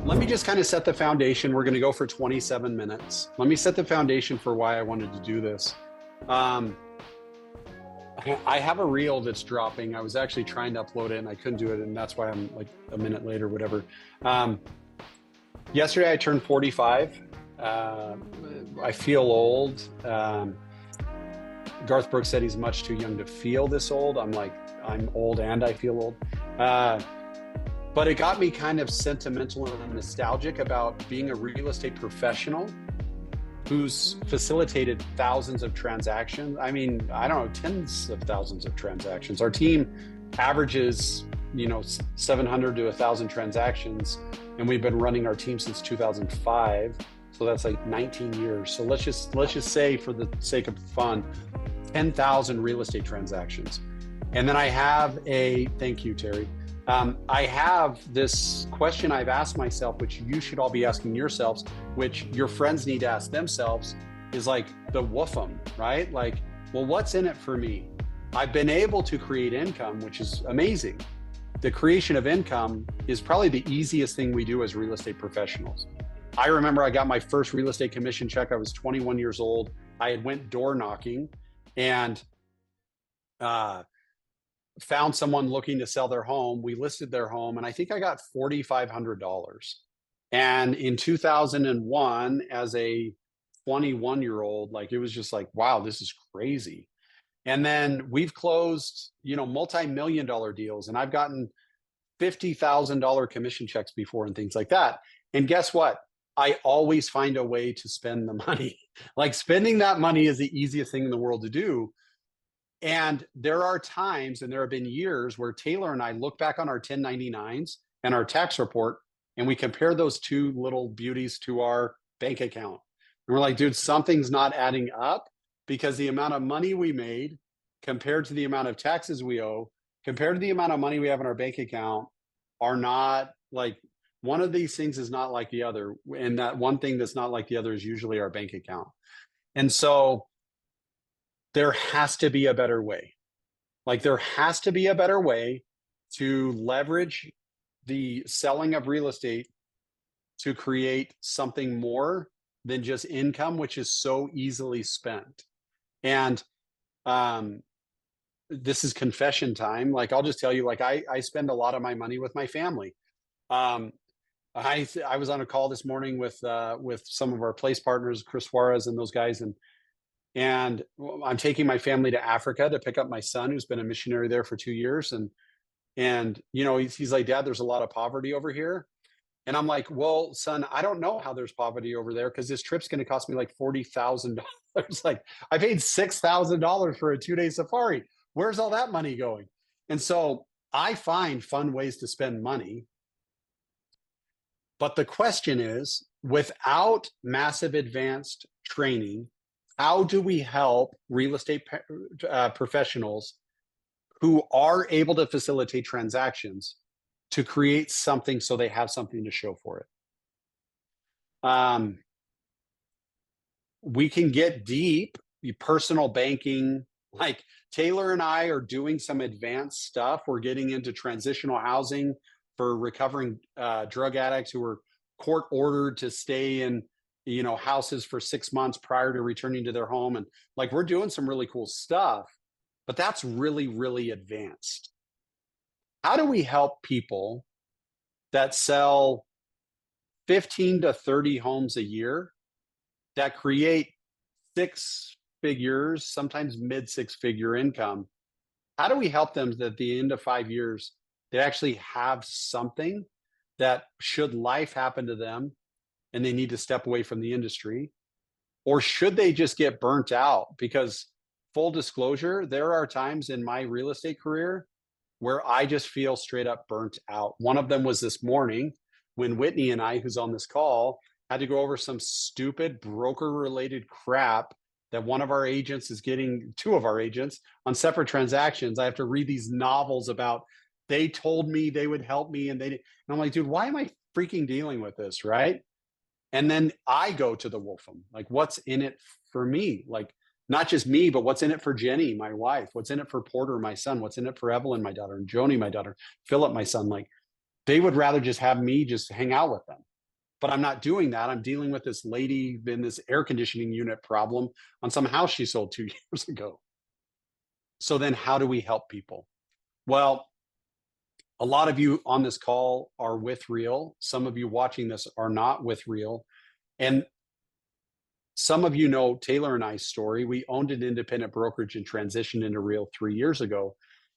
let me just kind of set the foundation. We're going to go for 27 minutes. Let me set the foundation for why I wanted to do this. Um, I have a reel that's dropping. I was actually trying to upload it and I couldn't do it. And that's why I'm like a minute late or whatever. Yesterday, I turned 45. I feel old. Garth Brooks said he's much too young to feel this old. I'm like, I'm old and I feel old. But it got me kind of sentimental and nostalgic about being a real estate professional who's facilitated thousands of transactions. I mean, I don't know, tens of thousands of transactions. Our team averages, 700 to 1,000 transactions, and we've been running our team since 2005. So that's like 19 years. So let's just say, for the sake of fun, 10,000 real estate transactions. And then I have thank you, Terry. I have this question I've asked myself, which you should all be asking yourselves, which your friends need to ask themselves, is like the woofum, right? Like, well, what's in it for me? I've been able to create income, which is amazing. The creation of income is probably the easiest thing we do as real estate professionals. I remember I got my first real estate commission check. I was 21 years old. I had went door knocking and found someone looking to sell their home. We listed their home and I think I got $4,500. And in 2001, as a 21-year-old, like, it was just like, wow, this is crazy. And then we've closed, multi-million dollar deals, and I've gotten $50,000 commission checks before and things like that. And guess what? I always find a way to spend the money. Like, spending that money is the easiest thing in the world to do. And there are times, and there have been years, where Taylor and I look back on our 1099s and our tax report, and we compare those two little beauties to our bank account. And we're like, dude, something's not adding up, because the amount of money we made compared to the amount of taxes we owe, compared to the amount of money we have in our bank account, are not like, one of these things is not like the other. And that one thing that's not like the other is usually our bank account. And so there has to be a better way. Like, there has to be a better way to leverage the selling of real estate to create something more than just income, which is so easily spent. And this is confession time. Like, I'll just tell you, like, I spend a lot of my money with my family. I was on a call this morning with some of our place partners, Chris Suarez and those guys, and I'm taking my family to Africa to pick up my son, who's been a missionary there for 2 years. And he's like, Dad, there's a lot of poverty over here. And I'm like, well, son, I don't know how there's poverty over there, because this trip's going to cost me like $40,000. Like, I paid $6,000 for a 2-day safari. Where's all that money going? And so I find fun ways to spend money. But the question is, without massive advanced training, how do we help real estate professionals who are able to facilitate transactions to create something so they have something to show for it? We can get deep, personal banking. Like, Taylor and I are doing some advanced stuff. We're getting into transitional housing for recovering drug addicts who were court ordered to stay in houses for 6 months prior to returning to their home. And like, we're doing some really cool stuff, but that's really, really advanced. How do we help people that sell 15 to 30 homes a year that create 6 figures, sometimes mid 6-figure income? How do we help them that at the end of 5 years, they actually have something that, should life happen to them and they need to step away from the industry, or should they just get burnt out? Because, full disclosure, there are times in my real estate career where I just feel straight up burnt out. One of them was this morning, when Whitney and I, who's on this call, had to go over some stupid broker-related crap that one of our agents is getting, 2 of our agents, on separate transactions. I have to read these novels about, they told me they would help me, and I'm like, dude, why am I freaking dealing with this, right? And then I go to the Wolfram, like, what's in it for me? Like, not just me, but what's in it for Jenny, my wife? What's in it for Porter, my son? What's in it for Evelyn, my daughter, and Joni, my daughter, Philip, my son? Like, they would rather just have me just hang out with them. but I'm not doing that. I'm dealing with this lady in this air conditioning unit problem on some house she sold 2 years ago. So then how do we help people? Well, a lot of you on this call are with Real. Some of you watching this are not with Real. And some of you know Taylor and I's story. We owned an independent brokerage and transitioned into Real 3 years ago.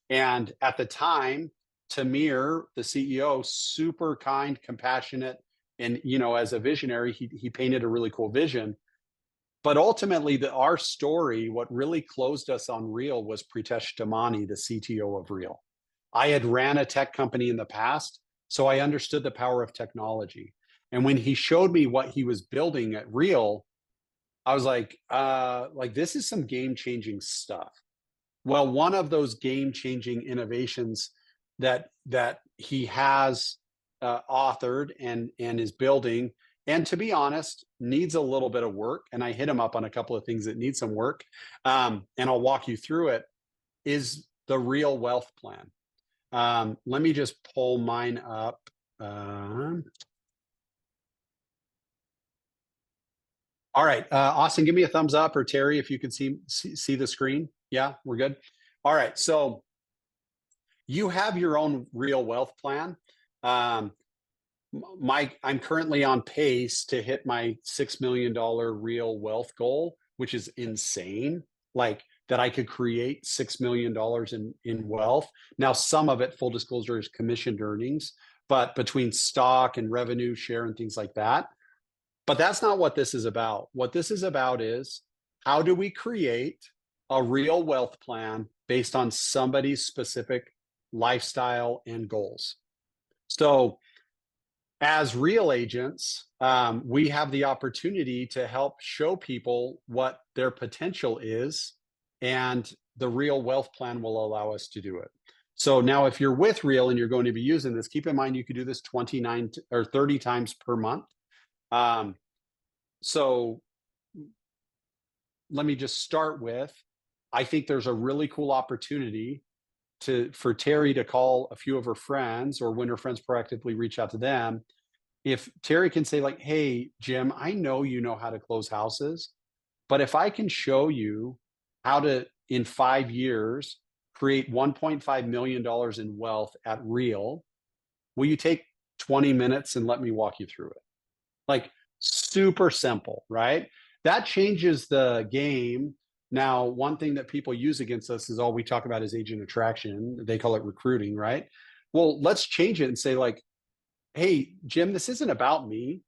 And at the time, Tamir, the CEO, super kind, compassionate, and as a visionary, he painted a really cool vision. But ultimately, our story, what really closed us on Real was Pritesh Damani, the CTO of Real. I had ran a tech company in the past, so I understood the power of technology. And when he showed me what he was building at Real, I was like, this is some game-changing stuff. Well, one of those game-changing innovations that he has authored and is building, and to be honest, needs a little bit of work. And I hit him up on a couple of things that need some work, and I'll walk you through it. Is the Real Wealth Plan? Let me just pull mine up. All right, Austin, give me a thumbs up, or Terry, if you can see the screen. Yeah, we're good. All right, so you have your own Real Wealth Plan. I'm currently on pace to hit my $6 million real wealth goal, which is insane. Like that I could create $6 million in wealth. Now, some of it, full disclosure, is commissioned earnings, but between stock and revenue share and things like that. But that's not what this is about. What this is about is, how do we create a real wealth plan based on somebody's specific lifestyle and goals? So as Real agents, we have the opportunity to help show people what their potential is, and the Real Wealth Plan will allow us to do it. So now if you're with Real and you're going to be using this, keep in mind you could do this 29 or 30 times per month. So let me just start with, I think there's a really cool opportunity for Terry to call a few of her friends, or when her friends proactively reach out to them. If Terry can say like, hey, Jim, I know you know how to close houses, but if I can show you how to, in 5 years, create $1.5 million in wealth at Real, will you take 20 minutes and let me walk you through it? Like, super simple, right? That changes the game. Now, one thing that people use against us is all we talk about is agent attraction. They call it recruiting, right? Well, let's change it and say like, hey, Jim, this isn't about me.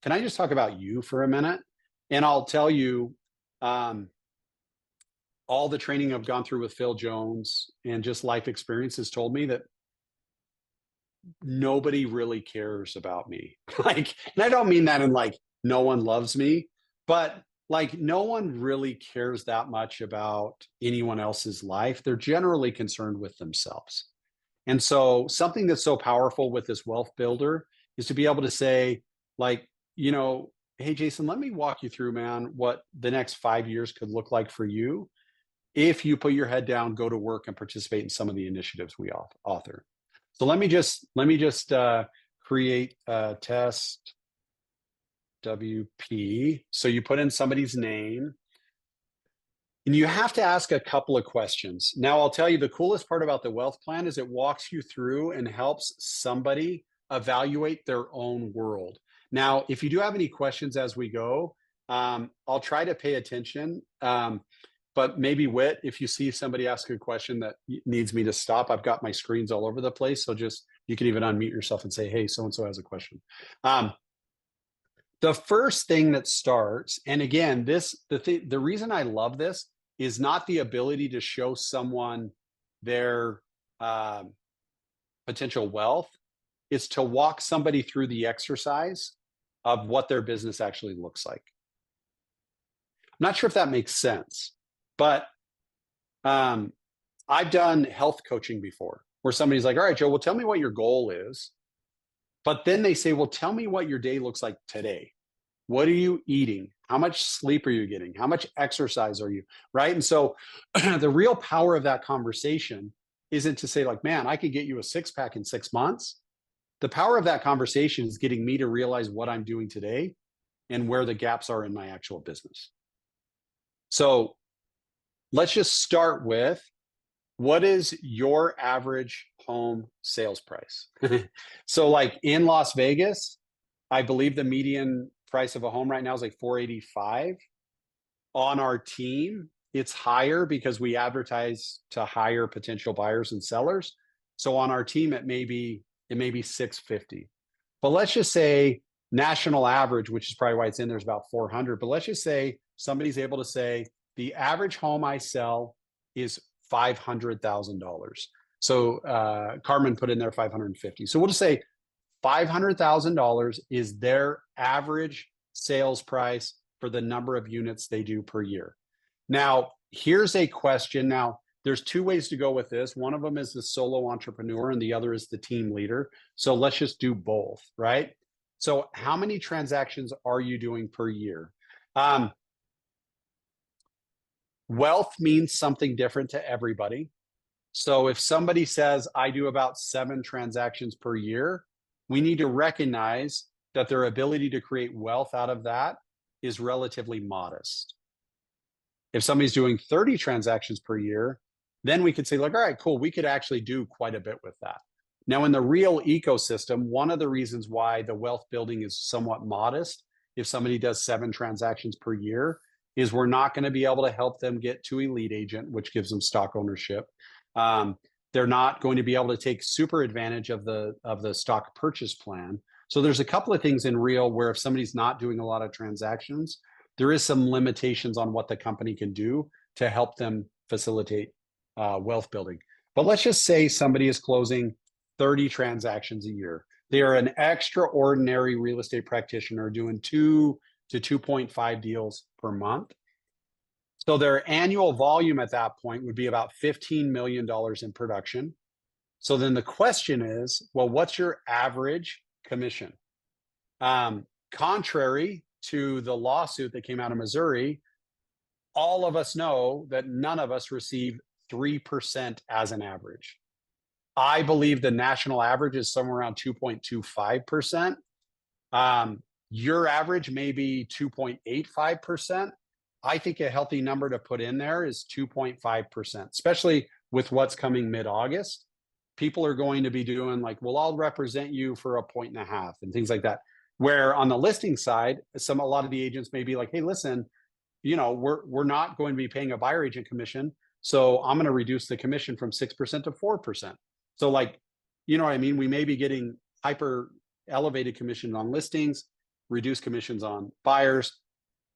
Can I just talk about you for a minute? And I'll tell you, all the training I've gone through with Phil Jones and just life experiences told me that nobody really cares about me. Like, and I don't mean that in like, no one loves me, but like, no one really cares that much about anyone else's life. They're generally concerned with themselves. And so something that's so powerful with this wealth builder is to be able to say, like, hey, Jason, let me walk you through, man, what the next 5 years could look like for you if you put your head down, go to work, and participate in some of the initiatives we author. So let me just create a test WP. So you put in somebody's name, and you have to ask a couple of questions. Now, I'll tell you, the coolest part about the wealth plan is it walks you through and helps somebody evaluate their own world. Now, if you do have any questions as we go, I'll try to pay attention. But maybe, Whit, if you see somebody ask a question that needs me to stop, I've got my screens all over the place. So you can even unmute yourself and say, hey, so-and-so has a question. The first thing that starts, and again, the reason I love this is not the ability to show someone their potential wealth. It's to walk somebody through the exercise of what their business actually looks like. I'm not sure if that makes sense, but I've done health coaching before, where somebody's like, all right, Joe, well, tell me what your goal is. But then they say, well, tell me what your day looks like today. What are you eating? How much sleep are you getting? How much exercise are you? Right. And so the real power of that conversation isn't to say like, man, I could get you a 6-pack in 6 months. the power of that conversation is getting me to realize what I'm doing today and where the gaps are in my actual business. So let's just start with, what is your average home sales price? So like in Las Vegas, I believe the median price of a home right now is like 485. On our team, it's higher because we advertise to higher potential buyers and sellers. So on our team, it may be 650. But let's just say national average, which is probably why it's in there, is about 400. But let's just say somebody's able to say the average home I sell is $500,000. So Carmen put in there 550. So we'll just say $500,000 is their average sales price for the number of units they do per year. Now, here's a question. Now, there's two ways to go with this. One of them is the solo entrepreneur and the other is the team leader. So let's just do both, right? So how many transactions are you doing per year? Wealth means something different to everybody. So if somebody says, I do about 7 transactions per year, we need to recognize that their ability to create wealth out of that is relatively modest. If somebody's doing 30 transactions per year, then we could say like, all right, cool, we could actually do quite a bit with that. Now, in the real ecosystem, one of the reasons why the wealth building is somewhat modest, if somebody does 7 transactions per year, is we're not going to be able to help them get to a lead agent, which gives them stock ownership. They're not going to be able to take super advantage of the stock purchase plan. So there's a couple of things in real where if somebody's not doing a lot of transactions, there is some limitations on what the company can do to help them facilitate wealth building. But let's just say somebody is closing 30 transactions a year. They are an extraordinary real estate practitioner doing 2 to 2.5 deals per month. So their annual volume at that point would be about $15 million in production. So then the question is, well, what's your average commission? Contrary to the lawsuit that came out of Missouri, all of us know that none of us receive 3% as an average. I believe the national average is somewhere around 2.25%. Your average may be 2.85%. I think a healthy number to put in there is 2.5%, especially with what's coming mid-August. People are going to be doing like, well, I'll represent you for 1.5 and things like that. Where on the listing side, a lot of the agents may be like, hey, listen, we're not going to be paying a buyer agent commission, so I'm going to reduce the commission from 6% to 4%. So like, you know what I mean? We may be getting hyper elevated commission on listings, reduced commissions on buyers.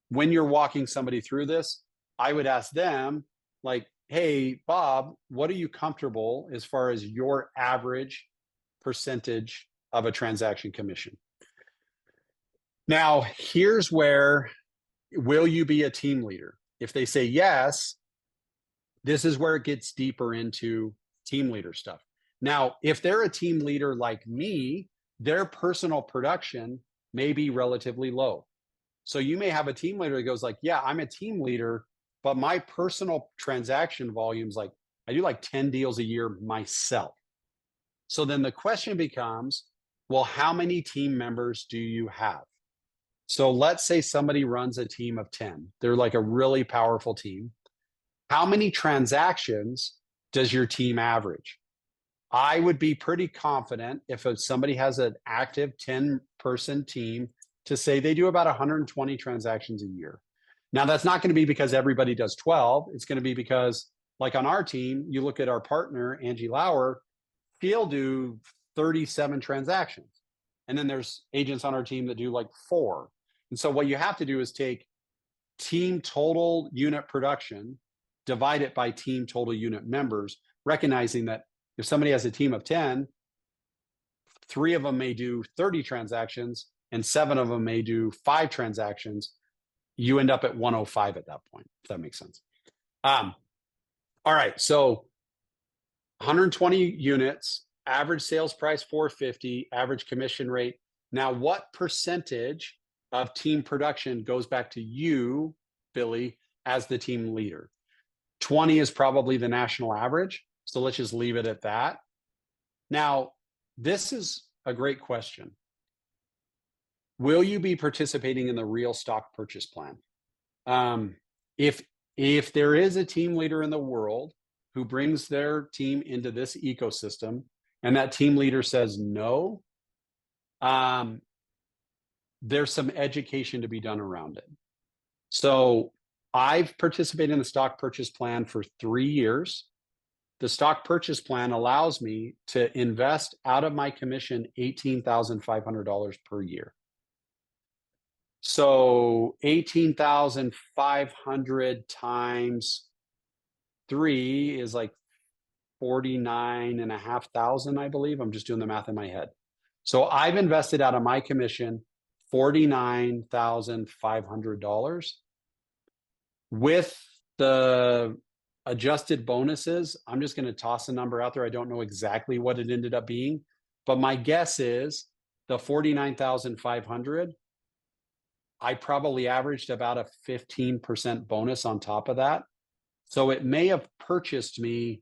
When you're walking somebody through this, I would ask them like, hey, Bob, what are you comfortable as far as your average percentage of a transaction commission? Now, here's where, will you be a team leader? If they say yes, this is where it gets deeper into team leader stuff. Now, if they're a team leader like me, their personal production may be relatively low. So you may have a team leader that goes like, yeah, I'm a team leader, but my personal transaction volume's like, I do like 10 deals a year myself. So then the question becomes, well, how many team members do you have? So let's say somebody runs a team of 10. They're like a really powerful team. How many transactions does your team average? I would be pretty confident if somebody has an active 10-person team to say they do about 120 transactions a year. Now, that's not going to be because everybody does 12. It's going to be because, like on our team, you look at our partner, Angie Lauer, she'll do 37 transactions. And then there's agents on our team that do like 4. And so what you have to do is take team total unit production, divide it by team total unit members, recognizing that if somebody has a team of 10, 3 of them may do 30 transactions and 7 of them may do 5 transactions. You end up at 105 at that point, if that makes sense. All right, so 120 units, average sales price 450, average commission rate. Now, what percentage of team production goes back to you, Billy, as the team leader? 20 is probably the national average. So let's just leave it at that. Now, this is a great question. Will you be participating in the real stock purchase plan? Um, if if there is a team leader in the world who brings their team into this ecosystem, and that team leader says no, um, there's some education to be done around it. So I've participated in the stock purchase plan for 3 years. The stock purchase plan allows me to invest out of my commission $18,500 per year. So 18,500 times 3 is like 49,500, I believe. I'm just doing the math in my head. So I've invested out of my commission $49,500. With the adjusted bonuses, I'm just going to toss a number out there. I don't know exactly what it ended up being, but my guess is the 49,500, I probably averaged about a 15% bonus on top of that. So it may have purchased me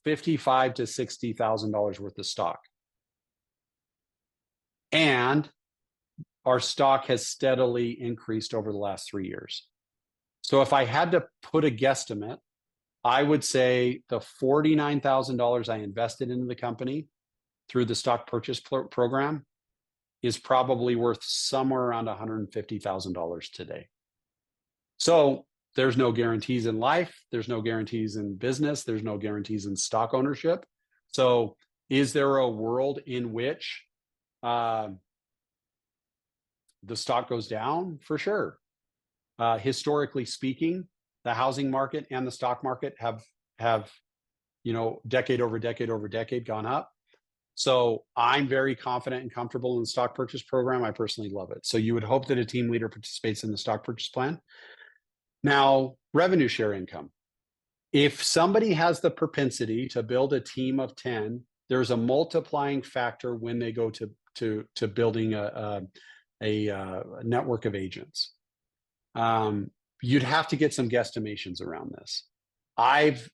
$55,000 to $60,000 worth of stock. And our stock has steadily increased over the last 3 years. So if I had to put a guesstimate, I would say the $49,000 I invested into the company through the stock purchase program is probably worth somewhere around $150,000 today. So there's no guarantees in life. There's no guarantees in business. There's no guarantees in stock ownership. So is there a world in which the stock goes down? For sure. Historically speaking, the housing market and the stock market have decade over decade over decade gone up. So I'm very confident and comfortable in the stock purchase program. I personally love it. So you would hope that a team leader participates in the stock purchase plan. Now, revenue share income. If somebody has the propensity to build a team of 10, there's a multiplying factor when they go to building a network of agents. You'd have to get some guesstimations around this. I've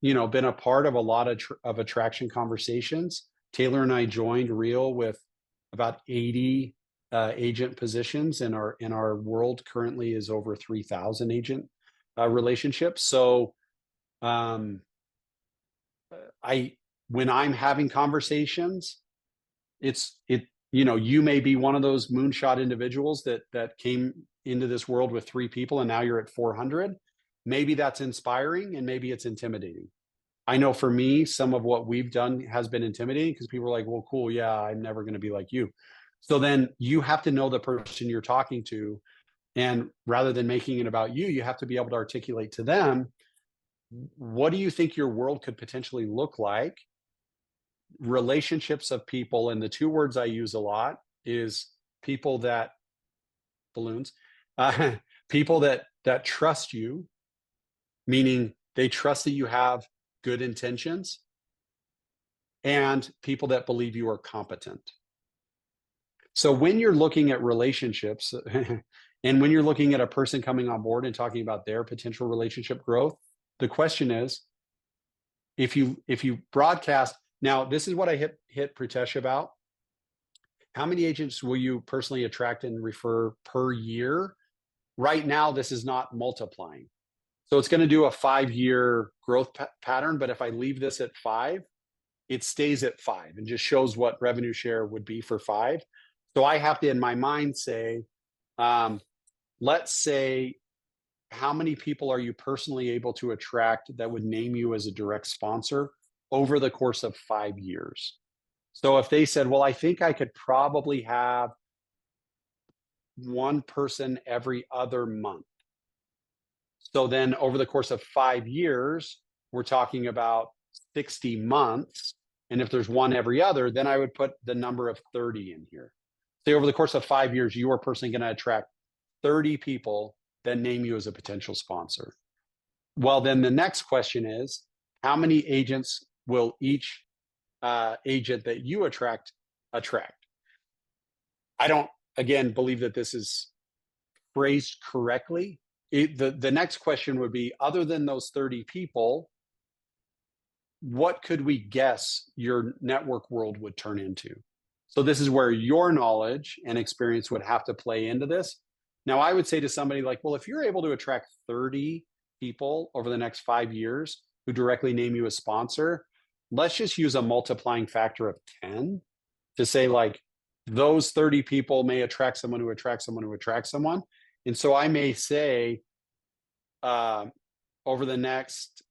been a part of a lot of attraction conversations. Taylor and I joined Real with about 80 agent positions, and our world currently is over 3,000 agent relationships. So when I'm having conversations, you may be one of those moonshot individuals that came into this world with 3 people and now you're at 400. Maybe that's inspiring and maybe it's intimidating. I know for me, some of what we've done has been intimidating because people are like, well, cool, yeah, I'm never going to be like you. So then you have to know the person you're talking to. And rather than making it about you, you have to be able to articulate to them, what do you think your world could potentially look like? Relationships of people. And the 2 words I use a lot is people that balloons, people that trust you, meaning they trust that you have good intentions, and people that believe you are competent. So when you're looking at relationships and when you're looking at a person coming on board and talking about their potential relationship growth, the question is, if you broadcast, now this is what I hit Pritesh about. How many agents will you personally attract and refer per year? Right now, this is not multiplying. So it's going to do a 5-year growth pattern. But if I leave this at 5, it stays at 5 and just shows what revenue share would be for 5. So I have to, in my mind, say, let's say, how many people are you personally able to attract that would name you as a direct sponsor over the course of 5 years? So if they said, well, I think I could probably have one person every other month. So then over the course of 5 years, we're talking about 60 months. And if there's one every other, then I would put the number of 30 in here. Say over the course of 5 years, you are personally going to attract 30 people that name you as a potential sponsor. Well, then the next question is, how many agents will each agent that you attract? I don't, again, believe that this is phrased correctly. The next question would be, other than those 30 people, what could we guess your network world would turn into? So this is where your knowledge and experience would have to play into this. Now, I would say to somebody like, well, if you're able to attract 30 people over the next 5 years who directly name you a sponsor, let's just use a multiplying factor of 10 to say, like, those 30 people may attract someone who attracts someone who attracts someone. And so I may say, over the next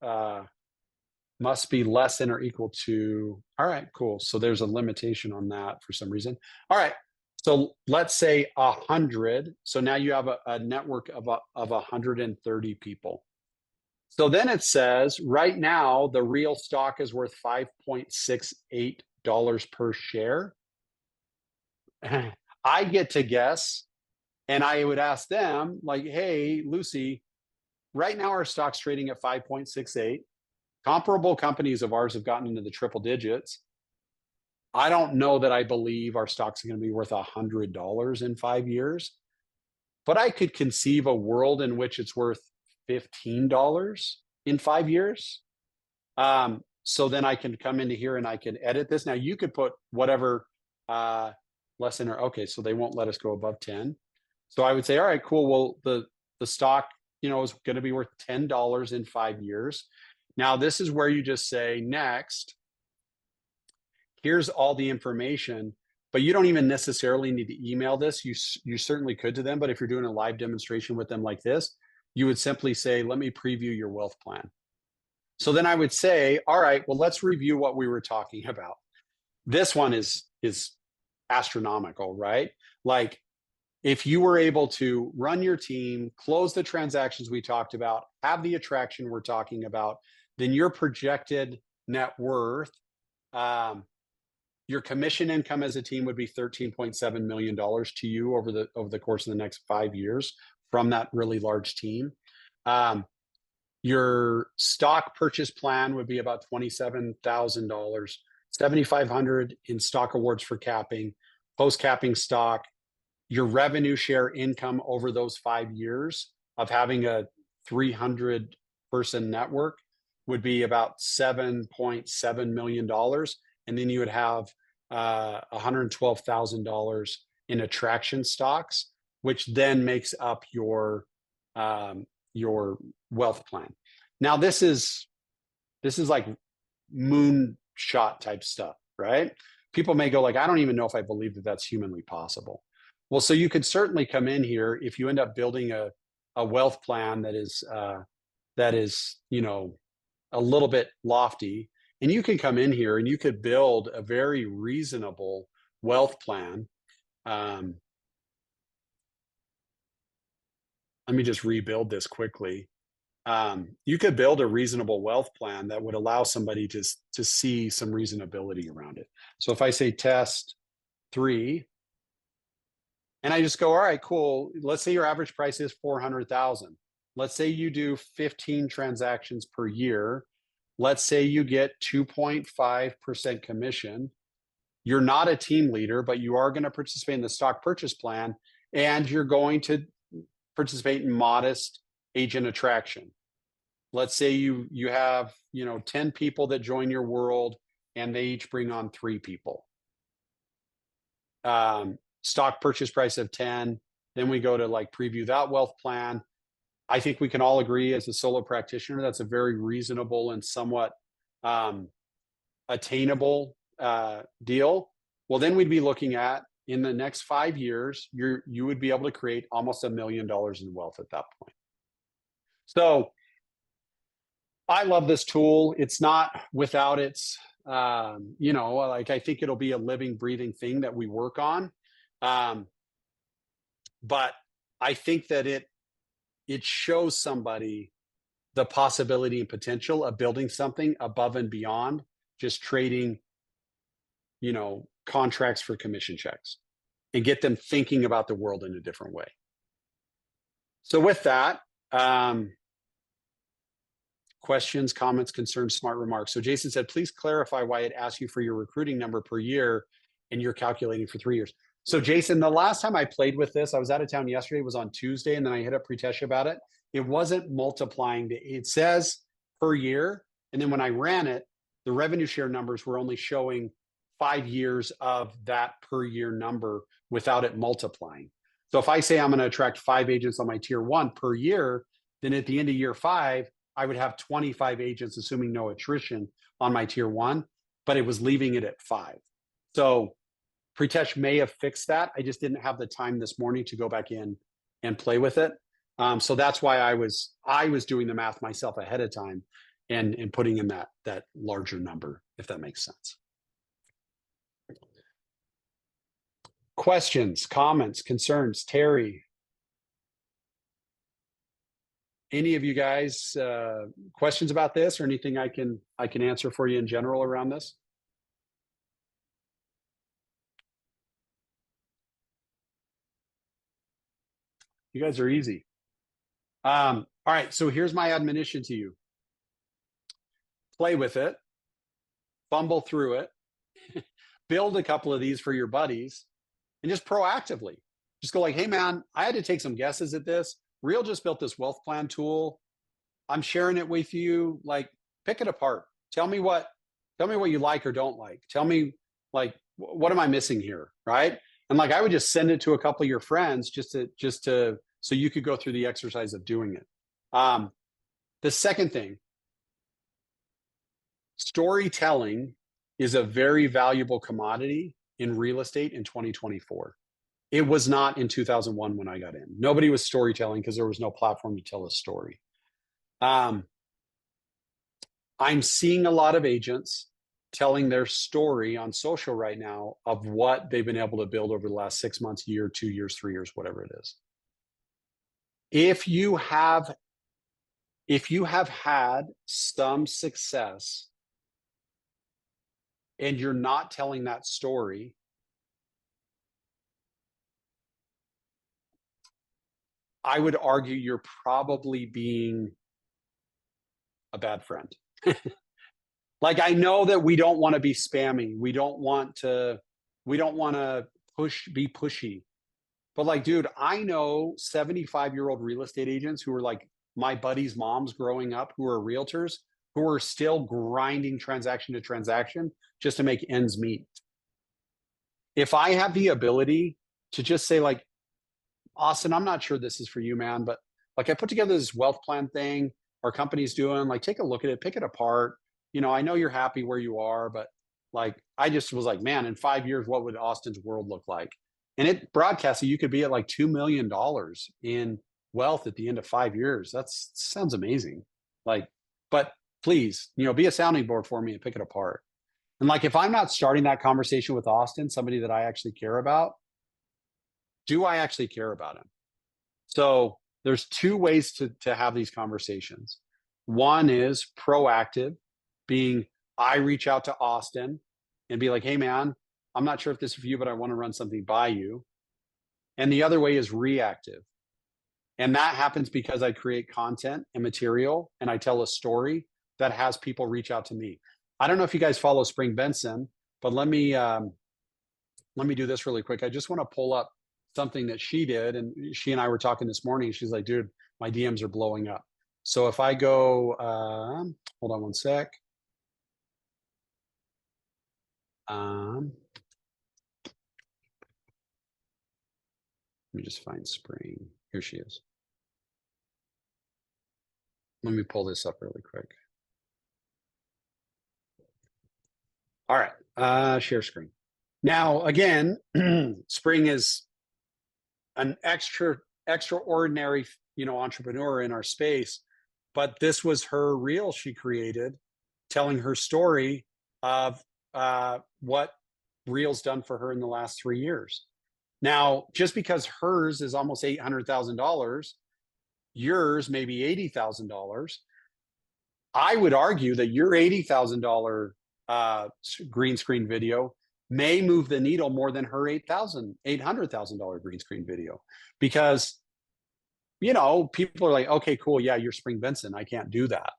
must be less than or equal to, all right, cool. So there's a limitation on that for some reason. All right. So let's say 100. So now you have a network of 130 people. So then it says right now the real stock is worth $5.68 per share. I get to guess, and I would ask them, like, hey, Lucy, right now our stock's trading at 5.68. Comparable companies of ours have gotten into the triple digits. I don't know that I believe our stock's going to be worth $100 in 5 years, but I could conceive a world in which it's worth $15 in 5 years. So then I can come into here and I can edit this. Now you could put whatever less than, or okay, so they won't let us go above 10. So I would say, all right, cool. Well, the stock, is going to be worth $10 in 5 years. Now, this is where you just say, next, here's all the information, but you don't even necessarily need to email this. You certainly could to them, but if you're doing a live demonstration with them like this, you would simply say, let me preview your wealth plan. So then I would say, all right, well, let's review what we were talking about. This one is astronomical, right? Like, if you were able to run your team, close the transactions we talked about, have the attraction we're talking about, then your projected net worth, your commission income as a team would be $13.7 million to you over the course of the next 5 years from that really large team. Your stock purchase plan would be about $27,000, $7,500 in stock awards for capping, post-capping stock. Your revenue share income over those 5 years of having a 300 person network would be about $7.7 million. And then you would have $112,000 in attraction stocks, which then makes up your wealth plan. Now, this is like moonshot type stuff, right? People may go like, I don't even know if I believe that that's humanly possible. Well, so you could certainly come in here if you end up building a wealth plan that is a little bit lofty, and you can come in here and you could build a very reasonable wealth plan. Let me just rebuild this quickly. You could build a reasonable wealth plan that would allow somebody to see some reasonability around it. So if I say test 3, and I just go, all right, cool. Let's say your average price is 400,000. Let's say you do 15 transactions per year. Let's say you get 2.5% commission. You're not a team leader, but you are going to participate in the stock purchase plan, and you're going to participate in modest agent attraction. Let's say you have 10 people that join your world, and they each bring on 3 people. Stock purchase price of 10. Then we go to like preview that wealth plan. I think we can all agree as a solo practitioner, that's a very reasonable and somewhat attainable deal. Well, then we'd be looking at, in the next 5 years, you would be able to create almost $1 million in wealth at that point. So I love this tool. It's not without its, like, I think it'll be a living, breathing thing that we work on. But I think that it shows somebody the possibility and potential of building something above and beyond just trading, contracts for commission checks, and get them thinking about the world in a different way. So with that, questions, comments, concerns, smart remarks. So Jason said, please clarify why it asks you for your recruiting number per year and you're calculating for 3 years. So Jason, the last time I played with this, I was out of town yesterday, it was on Tuesday, and then I hit up Pritesh about it. It wasn't multiplying. It says per year. And then when I ran it, the revenue share numbers were only showing 5 years of that per year number without it multiplying. So if I say I'm going to attract 5 agents on my tier 1 per year, then at the end of year 5, I would have 25 agents, assuming no attrition, on my tier 1, but it was leaving it at 5. So Pritesh may have fixed that. I just didn't have the time this morning to go back in and play with it. So that's why I was doing the math myself ahead of time and putting in that larger number, if that makes sense. Questions, comments, concerns? Terry, any of you guys questions about this or anything I can answer for you in general around this? You guys are easy. All right, so here's my admonition to you. Play with it, fumble through it, build a couple of these for your buddies, and just proactively. Just go like, hey man, I had to take some guesses at this. Real just built this wealth plan tool. I'm sharing it with you. Like, pick it apart. Tell me what you like or don't like. Tell me, like, what am I missing here, right? And like, I would just send it to a couple of your friends just to so you could go through the exercise of doing it. The second thing, storytelling is a very valuable commodity in real estate in 2024. It was not in 2001 when I got in. Nobody was storytelling because there was no platform to tell a story. I'm seeing a lot of agents telling their story on social right now of what they've been able to build over the last 6 months, year, 2 years, 3 years, whatever it is. If you have had some success and you're not telling that story, I would argue you're probably being a bad friend. Like, I know that we don't want to be spammy. We don't want to be pushy. But like, dude, I know 75-year-old real estate agents who are like my buddies' moms growing up who are realtors who are still grinding transaction to transaction just to make ends meet. If I have the ability to just say like, Austin, I'm not sure this is for you, man, but like I put together this wealth plan thing our company's doing, like take a look at it, pick it apart. You know, I know you're happy where you are, but like, I just was like, man, in 5 years, what would Austin's world look like? And it broadcasted, you could be at like $2 million in wealth at the end of 5 years. That sounds amazing. Like, but please, you know, be a sounding board for me and pick it apart. And like, if I'm not starting that conversation with Austin, somebody that I actually care about, do I actually care about him? So there's 2 ways to have these conversations. One is proactive, being I reach out to Austin and be like, hey man, I'm not sure if this is for you, but I want to run something by you. And the other way is reactive. And that happens because I create content and material and I tell a story that has people reach out to me. I don't know if you guys follow Spring Benson, but let me do this really quick. I just want to pull up something that she did, and she and I were talking this morning. She's like, dude, my DMs are blowing up. So if I go, hold on one sec. Let me just find Spring. Here she is. Let me pull this up really quick. All right, share screen. Now, again, Spring is an extraordinary, you know, entrepreneur in our space, but this was her reel she created, telling her story of what Real's done for her in the last 3 years. Now, just because hers is almost $800,000, yours maybe $80,000, I would argue that your $80,000 green screen video may move the needle more than her $800,000 green screen video, because, you know, people are like, okay, cool, yeah, you're Spring Benson, I can't do that.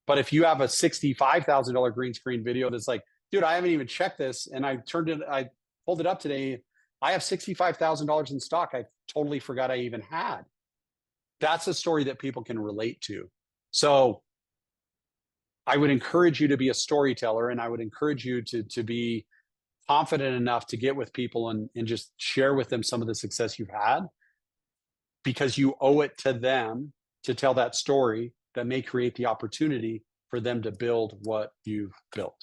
But if you have a $65,000 green screen video that's like, dude, I haven't even checked this, and I pulled it up today, I have $65,000 in stock I totally forgot I even had. That's a story that people can relate to. So I would encourage you to be a storyteller, and I would encourage you to be confident enough to get with people and just share with them some of the success you've had, because you owe it to them to tell that story that may create the opportunity for them to build what you've built.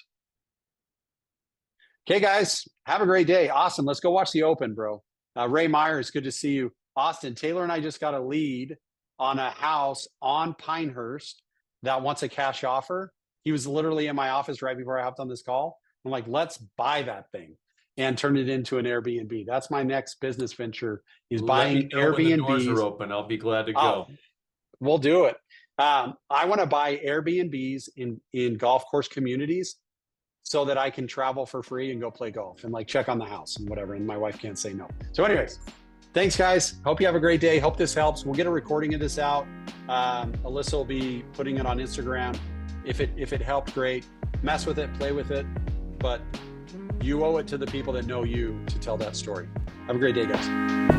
Okay, guys, have a great day. Awesome. Let's go watch the Open, bro. Ray Myers, good to see you. Austin, Taylor and I just got a lead on a house on Pinehurst that wants a cash offer. He was literally in my office right before I hopped on this call. I'm like, let's buy that thing and turn it into an Airbnb. That's my next business venture, is buying Airbnbs. When the doors are open, I'll be glad to go. We'll do it. I want to buy Airbnbs in golf course communities so that I can travel for free and go play golf and like check on the house and whatever. And my wife can't say no. So anyways, thanks guys. Hope you have a great day. Hope this helps. We'll get a recording of this out. Alyssa will be putting it on Instagram. If it helped, great. Mess with it, play with it. But you owe it to the people that know you to tell that story. Have a great day, guys.